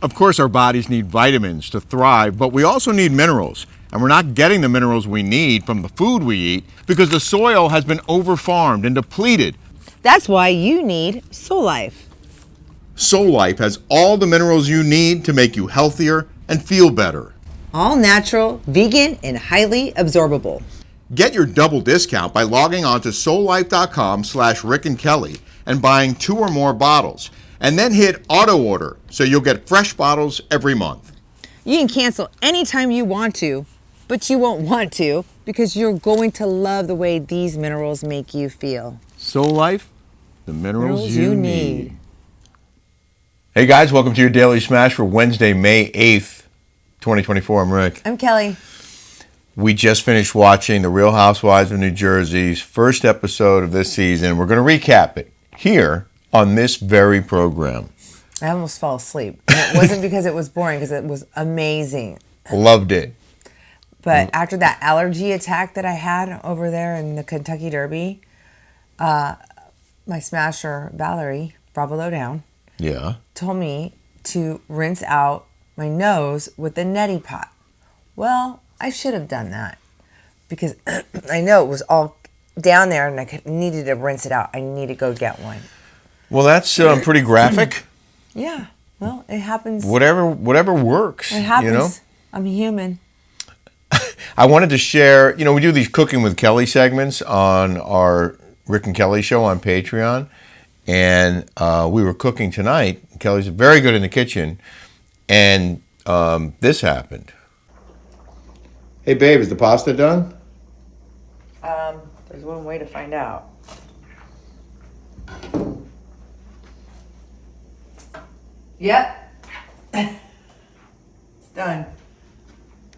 Of course, our bodies need vitamins to thrive, but we also need minerals. And we're not getting the minerals we need from the food we eat because the soil has been overfarmed and depleted. That's why you need Soul Life. Soul Life has all the minerals you need to make you healthier and feel better. All natural, vegan, and highly absorbable. Get your double discount by logging on to soullife.com/Rick and Kelly and buying 2 or more bottles. And then hit auto order so you'll get fresh bottles every month. You can cancel anytime you want to, but you won't want to because you're going to love the way these minerals make you feel. Soul Life, the minerals you need. Hey guys, welcome to your Daily Smash for Wednesday, May 8th, 2024. I'm Rick. I'm Kelly. We just finished watching The Real Housewives of New Jersey's first episode of this season. We're going to recap it here on this very program. I almost fell asleep. And it wasn't because it was boring, because it was amazing. Loved it. But after that allergy attack that I had over there in the Kentucky Derby, my smasher, Valerie, Bravo Lowdown, told me to rinse out my nose with the neti pot. Well, I should have done that because I know it was all down there and I needed to rinse it out. I need to go get one. Well, that's pretty graphic. Yeah. Well, it happens. Whatever works. It happens. You know? I'm human. I wanted to share, we do these Cooking with Kelly segments on our Rick and Kelly show on Patreon. And we were cooking tonight. Kelly's very good in the kitchen. And this happened. Hey, babe, is the pasta done? There's one way to find out. Yep. It's done.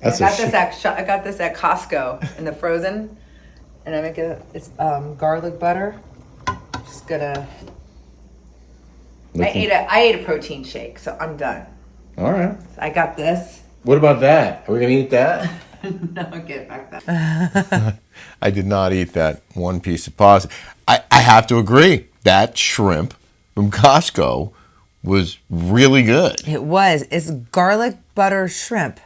I got this at Costco in the frozen, and I make it's garlic butter. Just gonna. I ate a protein shake, so I'm done. All right. I got this. What about that? Are we gonna eat that? No, get back that. I did not eat that one piece of pasta. I have to agree. That shrimp from Costco was really good. It was. It's garlic butter shrimp.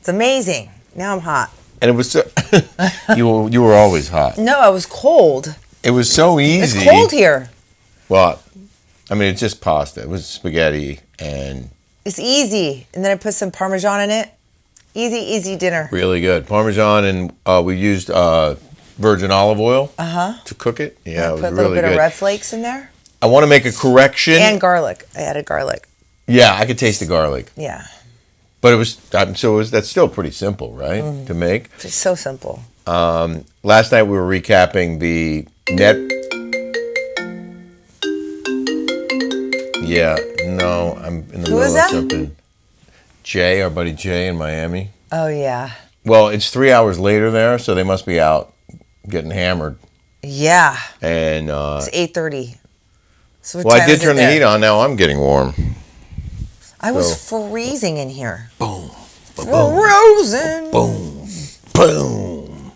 It's amazing. Now I'm hot. And it was so you were always hot. No, I was cold. It was so easy. It's cold here. Well, I mean, it's just pasta. It was spaghetti and... It's easy. And then I put some Parmesan in it. Easy dinner. Really good. Parmesan, and we used virgin olive oil to cook it. Yeah, it was really good. Put a little bit of red flakes in there. I want to make a correction. And garlic. I added garlic. Yeah, I could taste the garlic. Yeah. But that's still pretty simple, right, to make? It's so simple. Last night we were recapping the net... Yeah, no, I'm in the middle of something. Jay, our buddy Jay in Miami. Oh, yeah. Well, it's 3 hours later there, so they must be out getting hammered. Yeah. And it's 8:30. So well, I did turn the heat on. Now I'm getting warm. I was freezing in here. Boom. Frozen. Boom. Boom.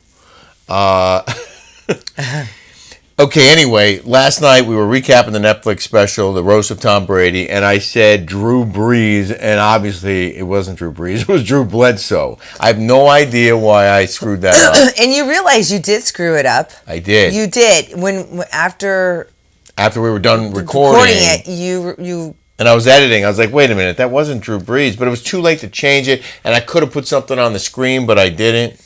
Okay, anyway, last night we were recapping the Netflix special, The Roast of Tom Brady, and I said Drew Brees, and obviously it wasn't Drew Brees, it was Drew Bledsoe. I have no idea why I screwed that up. And you realize you did screw it up. I did. You did. After we were done recording it, you and I was editing, I was like, wait a minute, that wasn't Drew Brees, but it was too late to change it, and I could have put something on the screen, but I didn't.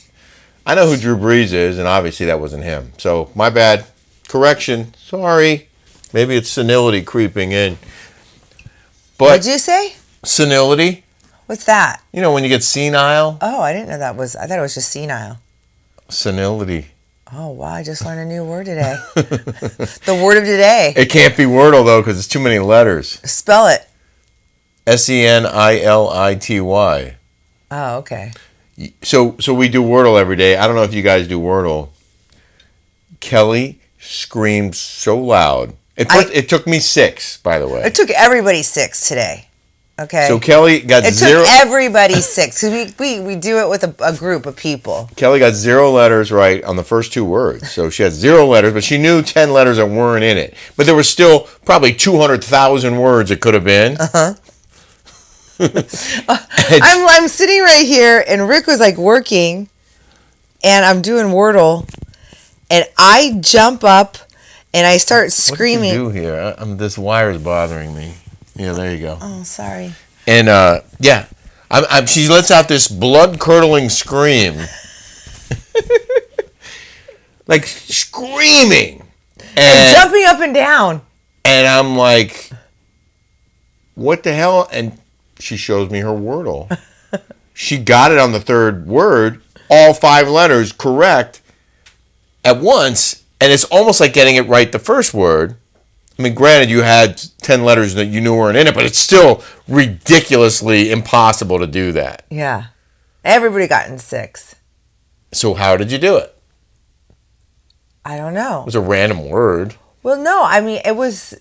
I know who Drew Brees is, and obviously that wasn't him. So, my bad. Correction. Sorry. Maybe it's senility creeping in. But what'd you say? Senility. What's that? You know, when you get senile. Oh, I didn't know that was... I thought it was just senile. Senility. Oh, wow. I just learned a new word today. The word of today. It can't be Wordle, though, because it's too many letters. Spell it. Senility. Oh, okay. So we do Wordle every day. I don't know if you guys do Wordle. Kelly screamed so loud. It took me 6, by the way. It took everybody 6 today. Okay. So Kelly got 0. It took everybody 6 because we do it with a group of people. Kelly got 0 letters right on the first 2 words. So she had 0 letters, but she knew 10 letters that weren't in it. But there were still probably 200,000 words it could have been. I'm sitting right here, and Rick was like working, and I'm doing Wordle, and I jump up, and I start screaming. What did you do here? This wire is bothering me. Yeah, there you go. Oh, sorry. And yeah, she lets out this blood-curdling scream, like screaming, And jumping up and down. And I'm like, what the hell? And she shows me her Wordle. She got it on the third word, all 5 letters correct at once. And it's almost like getting it right the first word. I mean, granted, you had 10 letters that you knew weren't in it, but it's still ridiculously impossible to do that. Yeah. Everybody got in 6. So how did you do it? I don't know. It was a random word. Well, no. I mean, it was...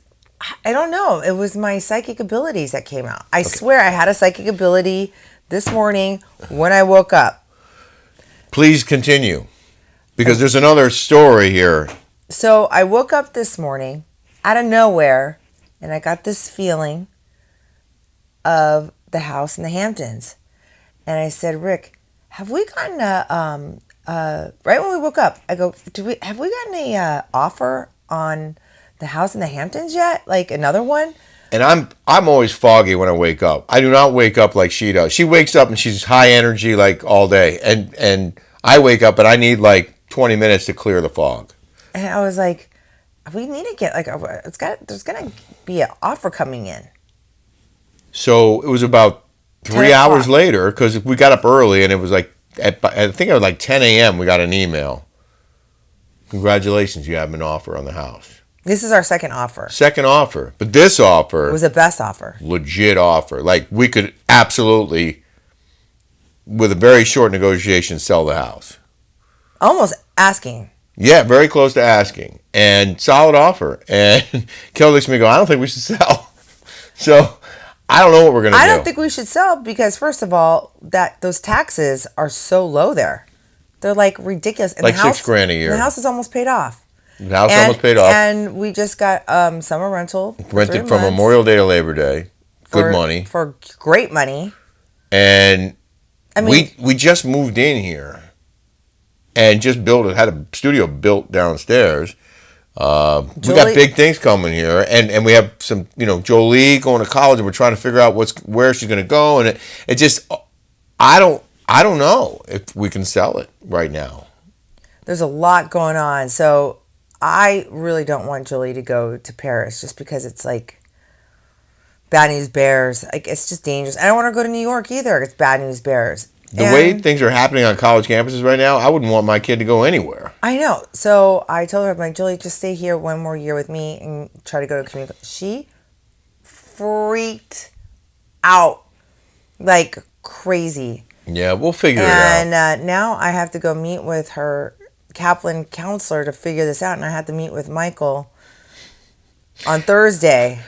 I don't know. It was my psychic abilities that came out. I swear I had a psychic ability this morning when I woke up. Please continue. Because there's another story here. So I woke up this morning out of nowhere, and I got this feeling of the house in the Hamptons. And I said, Rick, have we gotten right when we woke up, I go, have we gotten a offer on the house in the Hamptons yet? Like another one? And I'm always foggy when I wake up. I do not wake up like she does. She wakes up and she's high energy like all day. And I wake up and I need like 20 minutes to clear the fog. And I was like, we need to get there's gonna be an offer coming in. So it was about 3 hours later, because we got up early and it was like I think it was like 10 a.m. we got an email. Congratulations, you have an offer on the house. This is our second offer. Second offer. But this offer was the best offer. Legit offer. Like we could absolutely, with a very short negotiation, sell the house. Almost asking. Yeah, very close to asking. And solid offer. And Kelly looks at me and goes, I don't think we should sell. So I don't know what we're going to do. I don't think we should sell because, first of all, those taxes are so low there. They're like ridiculous. And like $6,000 a year. The house is almost paid off. The house almost paid off. And we just got summer rental. Rented from Memorial Day to Labor Day. Good money. For great money. And I mean, we just moved in here and just had a studio built downstairs. We got big things coming here, and we have some, Jolie going to college, and we're trying to figure out where she's going to go, and it just, I don't know if we can sell it right now. There's a lot going on, so I really don't want Jolie to go to Paris just because it's like bad news bears. Like it's just dangerous. I don't want her to go to New York either. It's bad news bears. The way things are happening on college campuses right now, I wouldn't want my kid to go anywhere. I know. So I told her, I'm like, Julie, just stay here one more year with me and try to go to community. She freaked out like crazy. Yeah, we'll figure it out. And now I have to go meet with her Kaplan counselor to figure this out. And I have to meet with Michael on Thursday.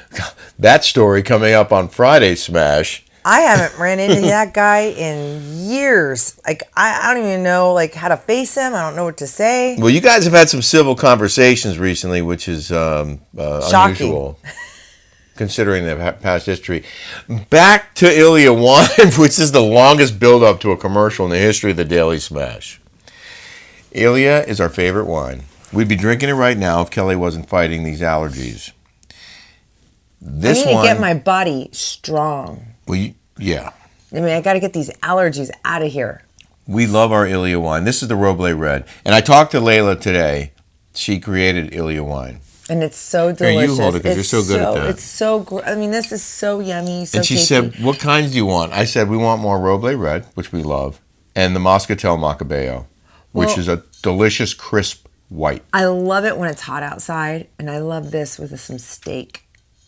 That story coming up on Friday Smash. I haven't ran into that guy in years. Like, I don't even know, like, how to face him. I don't know what to say. Well, you guys have had some civil conversations recently, which is unusual, considering the past history. Back to Ilya Wine, which is the longest build-up to a commercial in the history of the Daily Smash. Ilya is our favorite wine. We'd be drinking it right now if Kelly wasn't fighting these allergies. I need to get my body strong. Well, yeah. I mean, I got to get these allergies out of here. We love our Ilya wine. This is the Roble Red. And I talked to Layla today. She created Ilya wine. And it's so delicious. Here, you hold it because you're so good at that. It's so I mean, this is so yummy, so And she tasty. said, what kinds do you want? I said, we want more Roble Red, which we love, and the Moscatel Macabeo, which is a delicious, crisp white. I love it when it's hot outside, and I love this with some steak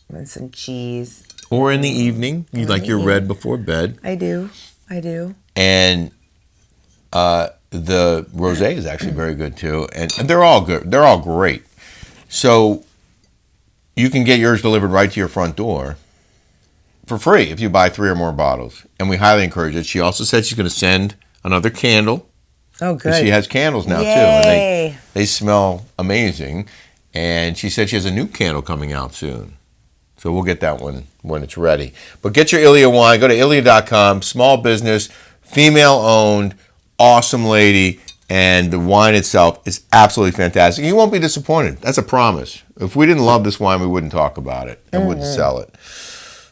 and some cheese. Or in the evening. You like your red before bed. I do. And the rosé is actually very good too. And they're all good. They're all great. So you can get yours delivered right to your front door for free if you buy 3 or more bottles. And we highly encourage it. She also said she's going to send another candle. Oh, good. She has candles now too. And they smell amazing. And she said she has a new candle coming out soon. So we'll get that one when it's ready. But get your Ilya wine. Go to Ilya.com. Small business, female-owned, awesome lady. And the wine itself is absolutely fantastic. You won't be disappointed. That's a promise. If we didn't love this wine, we wouldn't talk about it and wouldn't sell it.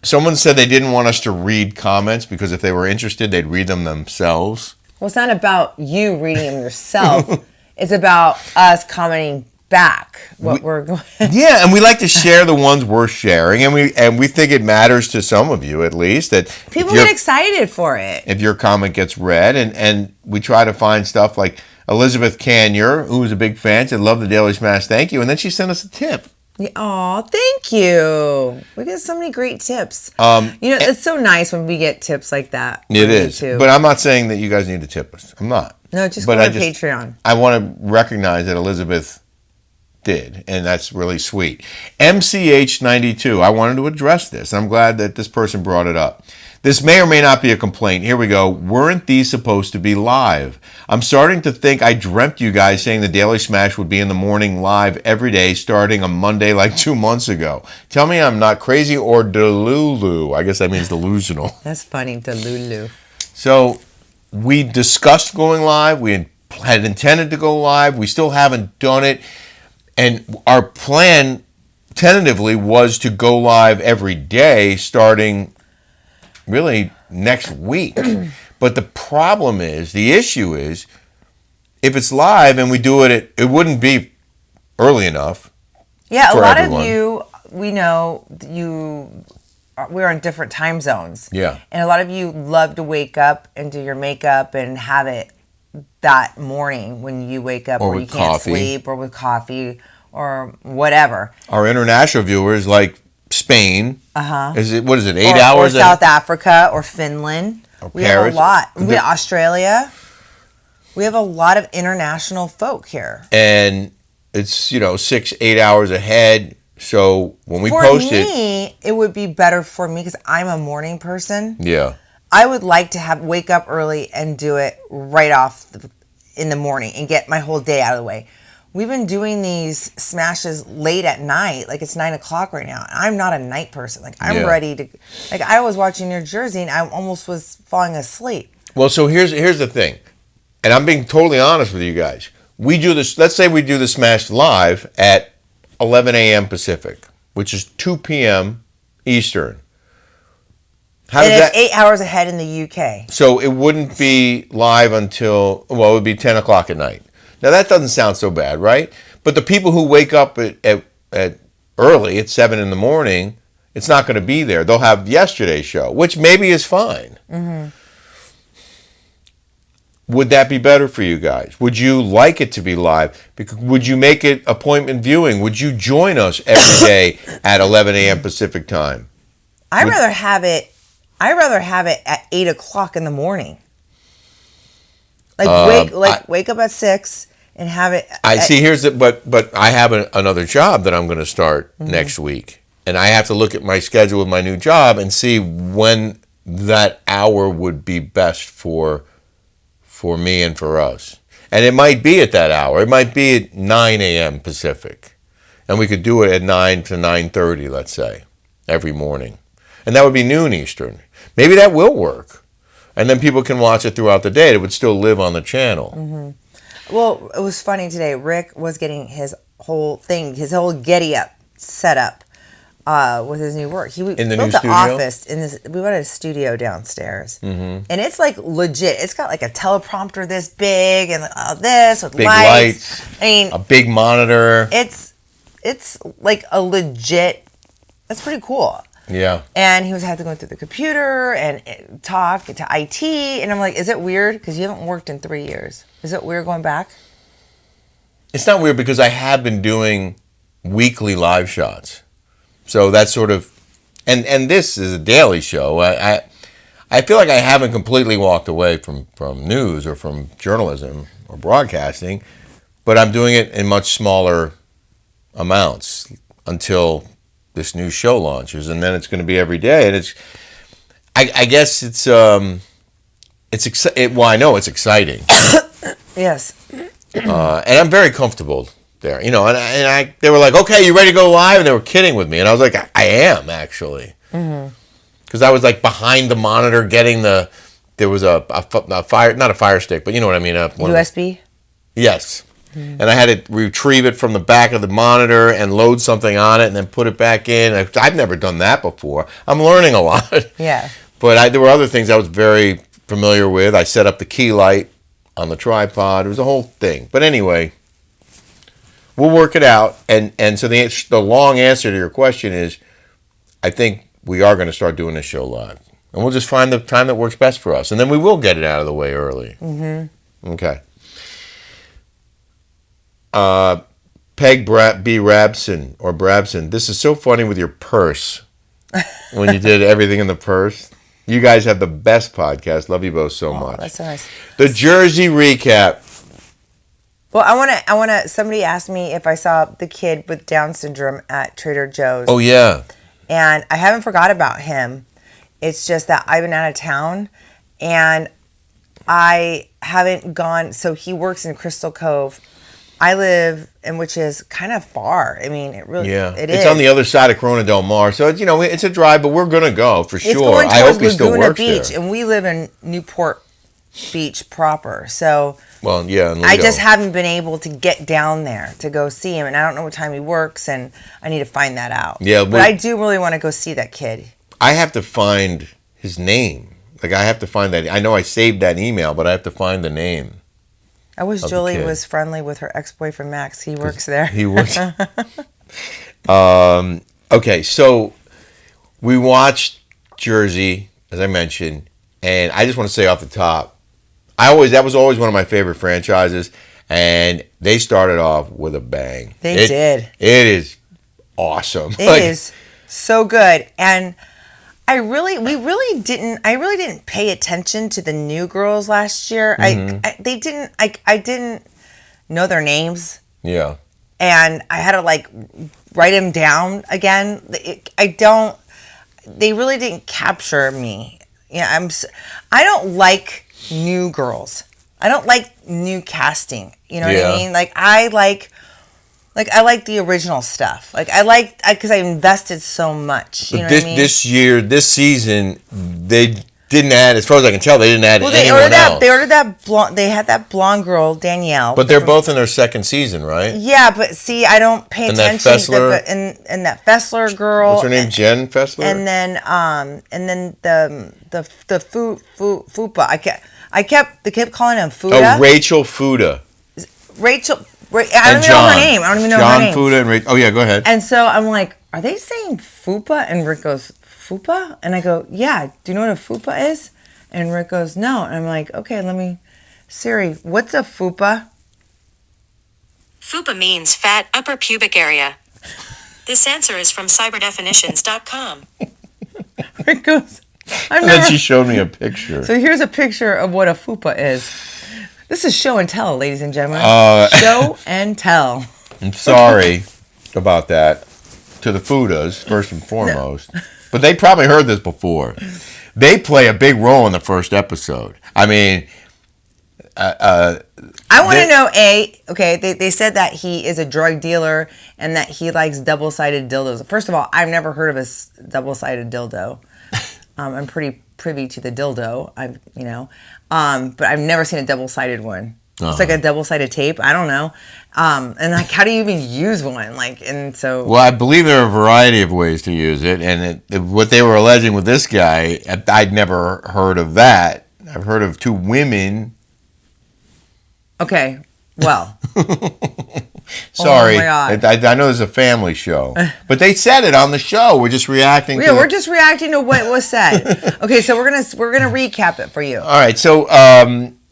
Someone said they didn't want us to read comments because if they were interested, they'd read them themselves. Well, it's not about you reading them yourself. It's about us commenting back we're going. Yeah, and we like to share the ones we're sharing, and we think it matters to some of you at least that people get excited for it if your comment gets read, and we try to find stuff like Elizabeth Canyer, who was a big fan, said love the Daily Smash, thank you, and then she sent us a tip. Oh, thank you. We get so many great tips. It's so nice when we get tips like that. It is. But I'm not saying that you guys need to tip us. I'm not. No, just go to Patreon. I want to recognize that Elizabeth did, and that's really sweet. MCH92, I wanted to address this. I'm glad that this person brought it up. This may or may not be a complaint. Here we go. Weren't these supposed to be live? I'm starting to think I dreamt you guys saying the Daily Smash would be in the morning live every day starting on Monday like 2 months ago. Tell me I'm not crazy or delulu. I guess that means delusional. That's funny, delulu. So we discussed going live. We had intended to go live. We still haven't done it. And our plan tentatively was to go live every day starting really next week. But the issue is, if it's live and we do it, it wouldn't be early enough. Yeah, a lot of you, we know we're on different time zones. Yeah. And a lot of you love to wake up and do your makeup and have it that morning when you wake up or you can't sleep or with coffee or whatever. Our international viewers like Spain. What is it, 8 hours? Or South Africa or Finland. We Paris. have a lot. We have Australia. We have a lot of international folk here. And it's, 6-8 hours ahead. So when we post it. For me, it would be better for me because I'm a morning person. Yeah. I would like to wake up early and do it right off in the morning and get my whole day out of the way. We've been doing these smashes late at night, like it's 9 o'clock right now. I'm not a night person. Like I'm ready to. Like I was watching New Jersey and I almost was falling asleep. Well, so here's the thing, and I'm being totally honest with you guys. We do this. Let's say we do the smash live at 11 a.m. Pacific, which is 2 p.m. Eastern. It's 8 hours ahead in the UK. So it wouldn't be live until, it would be 10 o'clock at night. Now that doesn't sound so bad, right? But the people who wake up at early, at 7 in the morning, it's not going to be there. They'll have yesterday's show, which maybe is fine. Mm-hmm. Would that be better for you guys? Would you like it to be live? Would you make it appointment viewing? Would you join us every day at 11 a.m. Pacific time? I'd rather have it at 8 o'clock in the morning. Wake up at 6 and have it. But I have another job that I'm going to start next week, and I have to look at my schedule with my new job and see when that hour would be best for me and for us. And it might be at that hour. It might be at 9 a.m. Pacific, and we could do it at 9 to 9:30, let's say, every morning, and that would be noon Eastern. Maybe that will work. And then people can watch it throughout the day. It would still live on the channel. Mm-hmm. Well, it was funny today. Rick was getting his whole Getty Up set up with his new work. In the built new the studio? office. We went to a studio downstairs. Mm-hmm. And it's like legit. It's got like a teleprompter this big and all this with big lights. I mean, a big monitor. It's like a legit, that's pretty cool. Yeah. And he had to go through the computer and talk to IT. And I'm like, is it weird? Because you haven't worked in 3 years. Is it weird going back? It's not weird because I have been doing weekly live shots. So that's sort of, and this is a daily show. I feel like I haven't completely walked away from news or from journalism or broadcasting, but I'm doing it in much smaller amounts until this new show launches, and then it's going to be every day, and I guess it's I know it's exciting. Yes. And I'm very comfortable there. You know, and they were like, okay, you ready to go live? And they were kidding with me. And I was like, I am, actually. Because I was like behind the monitor getting there was a fire, not a fire stick, but you know what I mean. USB? Yes. And I had to retrieve it from the back of the monitor and load something on it and then put it back in. I've never done that before. I'm learning a lot. Yeah. But there were other things I was very familiar with. I set up the key light on the tripod. It was a whole thing. But anyway, we'll work it out. And so the long answer to your question is, I think we are going to start doing this show live. And we'll just find the time that works best for us. And then we will get it out of the way early. Okay. Peg B. Brabson, this is so funny with your purse. When you did everything in the purse. You guys have the best podcast. Love you both so much. That's so nice. The Jersey recap. Well, I want to, somebody asked me if I saw the kid with Down syndrome at Trader Joe's. Oh, yeah. And I haven't forgot about him. It's just that I've been out of town and I haven't gone. So he works in Crystal Cove. I live in, which is kind of far. I mean, it really, It's on the other side of Corona Del Mar. So, it's a drive, but we're going to go for sure. It's going I hope he still Laguna works Beach, there. and we live in Newport Beach proper. So, well, yeah, in I just haven't been able to get down there to go see him, and I don't know what time he works, and I need to find that out. Yeah, but I do really want to go see that kid. I have to find his name. Like, I have to find that. I know I saved that email, but I have to find the name. I wish Julie was friendly with her ex-boyfriend Max. He works there. He works. Okay, so we watched Jersey, as I mentioned, and I just want to say off the top, that was always one of my favorite franchises, and they started off with a bang. They did. It is awesome. It is so good, and I really didn't pay attention to the new girls last year. I didn't know their names. Yeah. And I had to write them down again. They really didn't capture me. Yeah, I don't like new girls. I don't like new casting. You know what I mean? I like the original stuff. Because I invested so much. You know what I mean? This season, they didn't add, as far as I can tell, they didn't add anyone else. They ordered that blonde. They had that blonde girl, Danielle. But they're both in their second season, right? Yeah, but see, I don't pay attention. And that Fessler girl. What's her name? Jen Fessler. And then the Fupa. They kept calling him Fuda. Oh, Rachel Fuda. Rachel. I don't even know her name. I don't even know her name. John Fuda and Rachel. Oh, yeah, go ahead. And so I'm like, are they saying Fupa? And Rick goes, Fupa? And I go, yeah. Do you know what a Fupa is? And Rick goes, no. And I'm like, okay, Siri, what's a Fupa? Fupa means fat upper pubic area. This answer is from cyberdefinitions.com. Rick goes, and then she showed me a picture. So here's a picture of what a Fupa is. This is show and tell, ladies and gentlemen. Show and tell. I'm sorry about that to the Fudas, first and foremost. No. But they probably heard this before. They play a big role in the first episode. I mean... I want to know, they said that he is a drug dealer and that he likes double-sided dildos. First of all, I've never heard of a double-sided dildo. I'm pretty privy to the dildo, but I've never seen a double-sided one. Uh-huh. It's like a double-sided tape. I don't know. And how do you even use one? Well, I believe there are a variety of ways to use it, and what they were alleging with this guy, I'd never heard of that. I've heard of two women. Okay, well. Sorry, oh my God. I know this is a family show, but they said it on the show. We're just reacting. We're just reacting to what was said. Okay, so we're gonna recap it for you. All right, so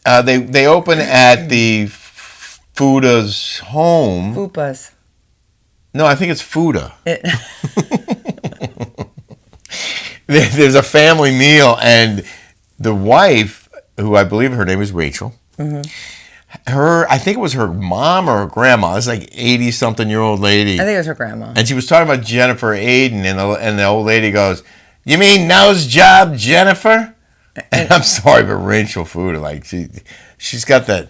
they open at the Fuda's home. Fupa's. No, I think it's Fuda. There's a family meal, and the wife, who I believe her name is Rachel. Mm-hmm. I think it was her mom or her grandma. It's like 80-something-year-old lady. I think it was her grandma. And she was talking about Jennifer Aiden, and the old lady goes, "You mean nose job, Jennifer?" And I'm sorry, but Rachel Fuda, she's got that,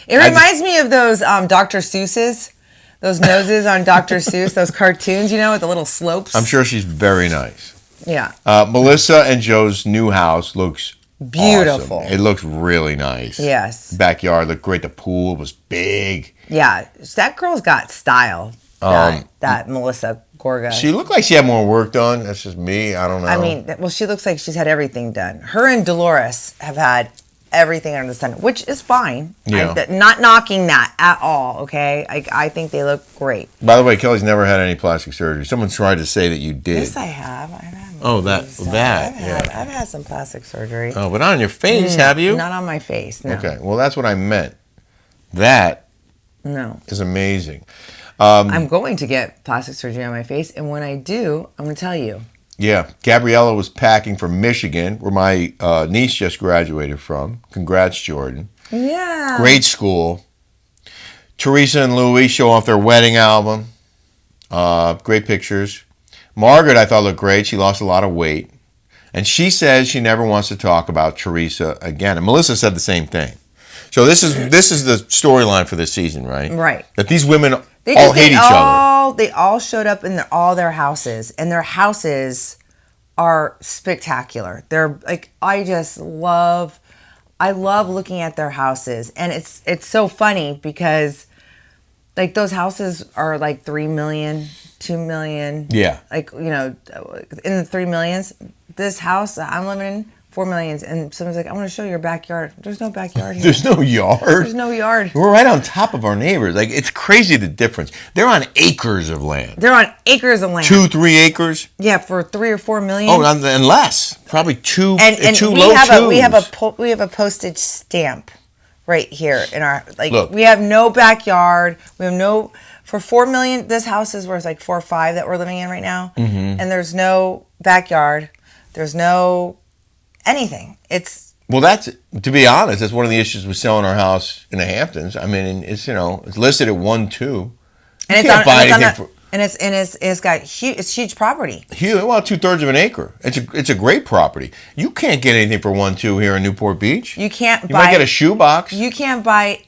It reminds me of those Dr. Seuss's, those noses on Dr. Seuss, those cartoons, with the little slopes. I'm sure she's very nice. Yeah. Melissa and Joe's new house looks beautiful. Awesome. It looks really nice. Yes. Backyard looked great. The pool was big. Yeah, that girl's got style. That Melissa Gorga. She looked like she had more work done. That's just me. I don't know. I mean, well, she looks like she's had everything done. Her and Dolores have had everything under the sun, which is fine. Yeah. Not knocking that at all, okay? I think they look great. By the way, Kelly's never had any plastic surgery. Someone tried to say that you did. Yes, I have. I've had I've had some plastic surgery. Oh, but not on your face, have you? Not on my face, no. Okay, well, that's what I meant. That is amazing. I'm going to get plastic surgery on my face, and when I do, I'm going to tell you. Yeah, Gabriella was packing for Michigan, where my niece just graduated from. Congrats, Jordan. Yeah. Great school. Teresa and Louie show off their wedding album. Great pictures. Margaret, I thought, looked great. She lost a lot of weight. And she says she never wants to talk about Teresa again. And Melissa said the same thing. So this is the storyline for this season, right? Right. That these women all hate each other. They all showed up in all their houses, and their houses are spectacular. They're like, I love looking at their houses, and it's so funny because like those houses are like 3 million, 2 million. Yeah. Like, in the 3 millions. This house that I'm living in, 4 millions, and someone's like, I want to show your backyard. There's no backyard here. There's no yard. There's no yard. We're right on top of our neighbors. Like, it's crazy the difference. They're on acres of land. 2-3 acres. Yeah, for 3 or 4 million. Oh, and less. Probably two. And two we low have twos. we have a postage stamp right here in our Look. We have no backyard. We have no for 4 million. This house is worth like 4 or 5 that we're living in right now, and there's no backyard. There's no anything. Well, that's, to be honest, that's one of the issues with selling our house in the Hamptons. I mean, it's it's listed at 1.2. It's got huge property. Huge, well, 2/3 of an acre. It's a great property. You can't get anything for 1.2 here in Newport Beach. You can't. You might get a shoebox. You can't buy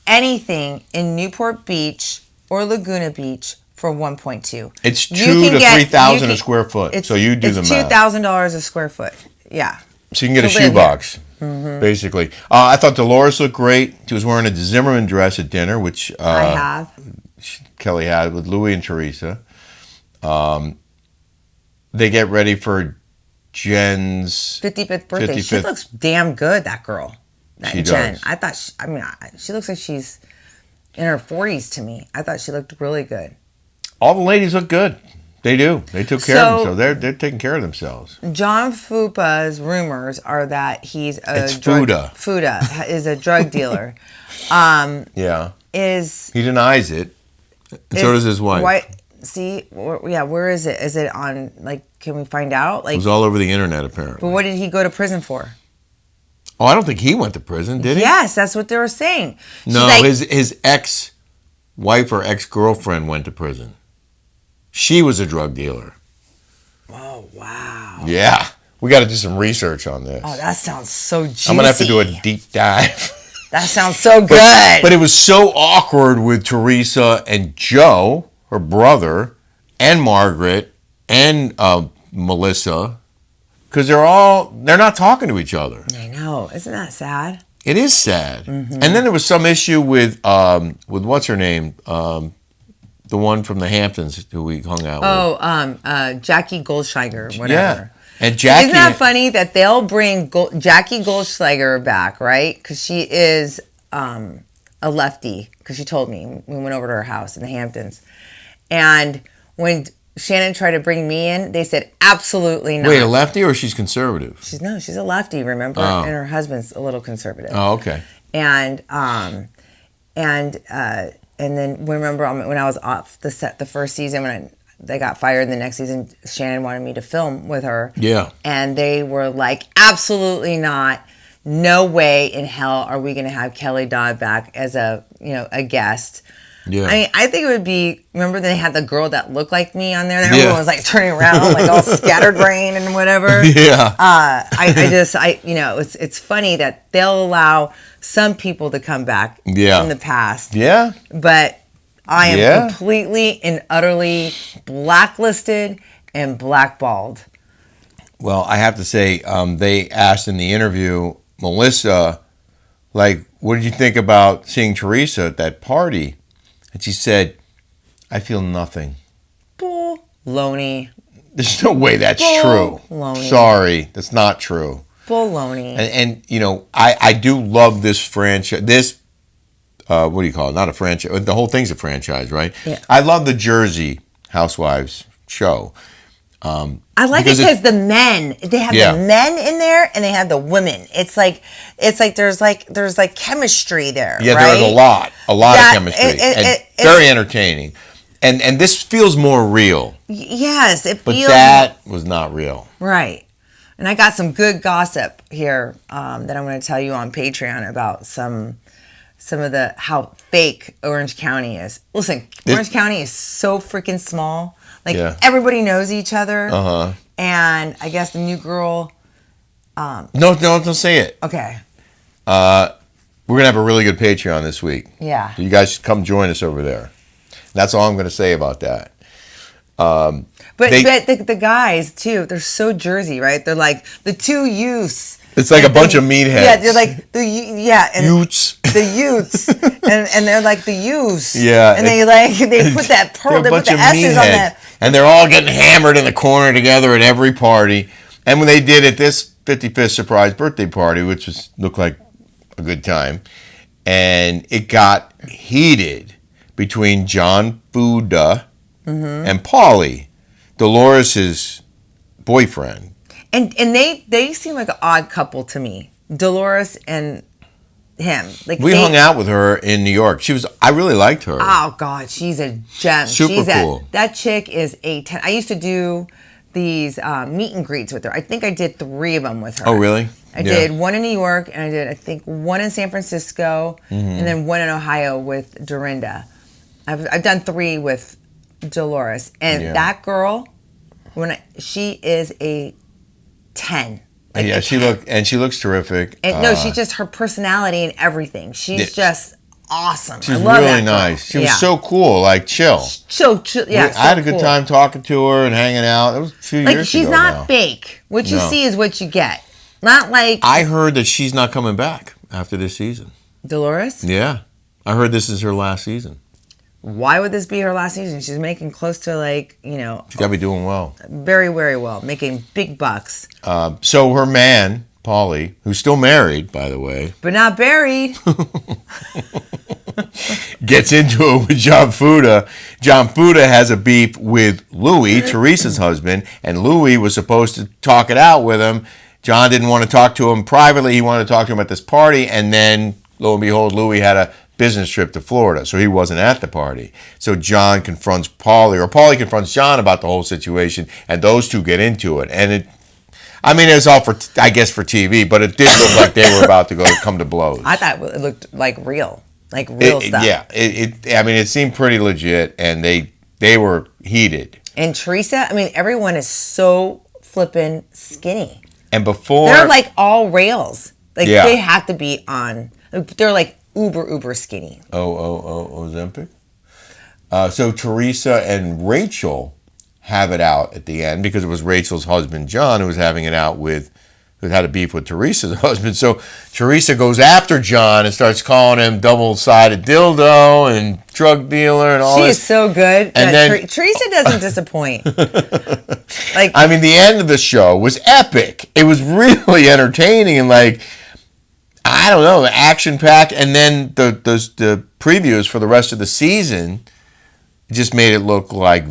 anything in Newport Beach or Laguna Beach for 1.2. It's $2,000 to $3,000 a square foot. So you do the math. It's $2,000 a square foot. Yeah. So you can get a shoebox, basically. I thought Dolores looked great. She was wearing a Zimmerman dress at dinner, which I have. Kelly had with Louie and Teresa. They get ready for Jen's 55th birthday. She looks damn good, that girl. She Jen. does. I thought, she looks like she's in her 40s to me. I thought she looked really good. All the ladies look good. They do. They took care of themselves. They're taking care of themselves. John Fupa's rumors are that he's Fuda is a drug dealer. Yeah. He denies it. And so does his wife. Where is it? Is it on, can we find out? It was all over the internet, apparently. But what did he go to prison for? Oh, I don't think he went to prison, did he? Yes, that's what they were saying. No, his ex-wife or ex-girlfriend went to prison. She was a drug dealer. Oh, wow. Yeah. We got to do some research on this. Oh, that sounds so juicy. I'm going to have to do a deep dive. That sounds so good. But it was so awkward with Teresa and Joe, her brother, and Margaret, and Melissa, because they're not talking to each other. I know. Isn't that sad? It is sad. And then there was some issue with what's her name? The one from the Hamptons who we hung out with. Jackie Goldschlager, whatever. Yeah. And Jackie. Isn't that funny that they'll bring Jackie Goldschlager back, right? Because she is a lefty, because she told me. We went over to her house in the Hamptons. And when Shannon tried to bring me in, they said, absolutely not. Wait, a lefty or she's conservative? She's a lefty, remember? Oh. And her husband's a little conservative. Oh, okay. And then remember when I was off the set the first season, when they got fired, the next season Shannon wanted me to film with her. Yeah. And they were like, absolutely not. No way in hell are we going to have Kelly Dodd back as a guest. Yeah. I mean, I think it would be. Remember, they had the girl that looked like me on there. And everyone was like turning around, like all scatterbrained and whatever. Yeah. It's funny that they'll allow some people to come back from the past. Yeah. But I am completely and utterly blacklisted and blackballed. Well, I have to say, they asked in the interview, Melissa, like, what did you think about seeing Teresa at that party? And she said, I feel nothing. Baloney. There's no way that's true. Baloney. Sorry, that's not true. Baloney. And I do love this franchise. This, what do you call it? Not a franchise. The whole thing's a franchise, right? Yeah. I love the Jersey Housewives show. I like it because the men, they have the men in there and they have the women. It's like there's chemistry there. Yeah, right? there's a lot of chemistry, and very entertaining. And this feels more real. Yes, it feels. But that was not real. Right. And I got some good gossip here that I'm going to tell you on Patreon about some of how fake Orange County is. Listen, Orange County is so freaking small. Like, everybody knows each other. Uh-huh. And I guess the new girl... No, don't say it. Okay. We're going to have a really good Patreon this week. Yeah. So you guys should come join us over there. That's all I'm going to say about that. But the guys, too, they're so Jersey, right? They're like the two youths. It's like a bunch of meatheads. Yeah, they're like Utes. The Utes, and they're like the youths. Yeah, and they put that pearl, they put the S's on that, and they're all getting hammered in the corner together at every party. And when they did at this 55th surprise birthday party, which looked like a good time, and it got heated between John Fuda and Paulie, Dolores' boyfriend. And they seem like an odd couple to me, Dolores and him. Like we hung out with her in New York. I really liked her. Oh God, she's a gem. Super cool. That chick is a 10. I used to do these meet and greets with her. I think I did 3 of them with her. Oh really? I did one in New York, and I did I think one in San Francisco, and then one in Ohio with Dorinda. I've done 3 with Dolores, and that girl, she is a 10. Like she looks terrific. And no, she's just her personality and everything. She's just awesome. She's really nice. She was so cool, like chill. So chill, yeah. I had a good time talking to her and hanging out. It was a few years ago. She's not fake. What you see is what you get. Not like I heard that she's not coming back after this season. Dolores? Yeah. I heard this is her last season. Why would this be her last season? She's making close to she's got to be doing well. Very, very well. Making big bucks. So her man, Paulie, who's still married, by the way. But not buried. Gets into it with John Fuda. John Fuda has a beef with Louis, Teresa's husband, and Louis was supposed to talk it out with him. John didn't want to talk to him privately. He wanted to talk to him at this party, and then, lo and behold, Louis had a business trip to Florida, so he wasn't at the party. So John confronts Paulie, or Paulie confronts John about the whole situation, and those two get into it. And it was all for TV, but it did look like they were about to come to blows. I thought it looked like real stuff. Yeah, it seemed pretty legit, and they were heated. And Teresa, everyone is so flippin' skinny. And before they're like all rails, they have to be on. They're like uber skinny. Ozempic. So Teresa and Rachel have it out at the end because it was Rachel's husband John who was having it out who had a beef with Teresa's husband. So Teresa goes after John and starts calling him double-sided dildo and drug dealer and all this. She is so good. And then Teresa doesn't disappoint. The end of the show was epic. It was really entertaining and I don't know, action-packed, and then the previews for the rest of the season just made it look like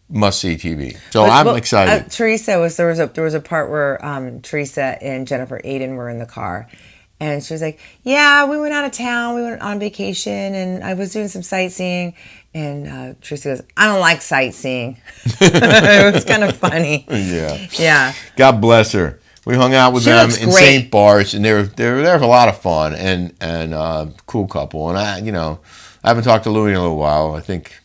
must-see TV. So I'm excited. Teresa there was a part where Teresa and Jennifer Aiden were in the car, and she was like, "Yeah, we went out of town. We went on vacation, and I was doing some sightseeing." And Teresa goes, "I don't like sightseeing." It was kind of funny. Yeah. God bless her. We hung out with them in St. Bart's, and they were there for a lot of fun and cool couple. And I haven't talked to Louie in a little while. I think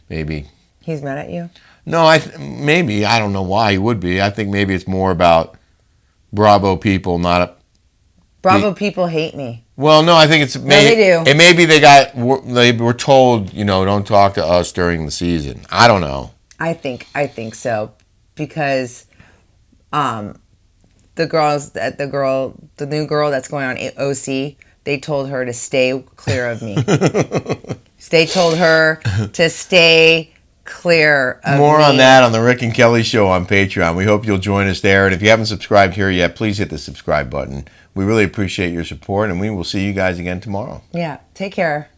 maybe. He's mad at you? No, maybe. I don't know why he would be. I think maybe it's more about Bravo people, not Bravo people hate me. Well, no, I think it's they do. And maybe they were told, don't talk to us during the season. I don't know. I think so, because the new girl that's going on OC, they told her to stay clear of me. They told her to stay clear of More me. on that on the Rick and Kelly Show on Patreon. We hope you'll join us there. And if you haven't subscribed here yet, please hit the subscribe button. We really appreciate your support, and we will see you guys again tomorrow. Yeah, take care.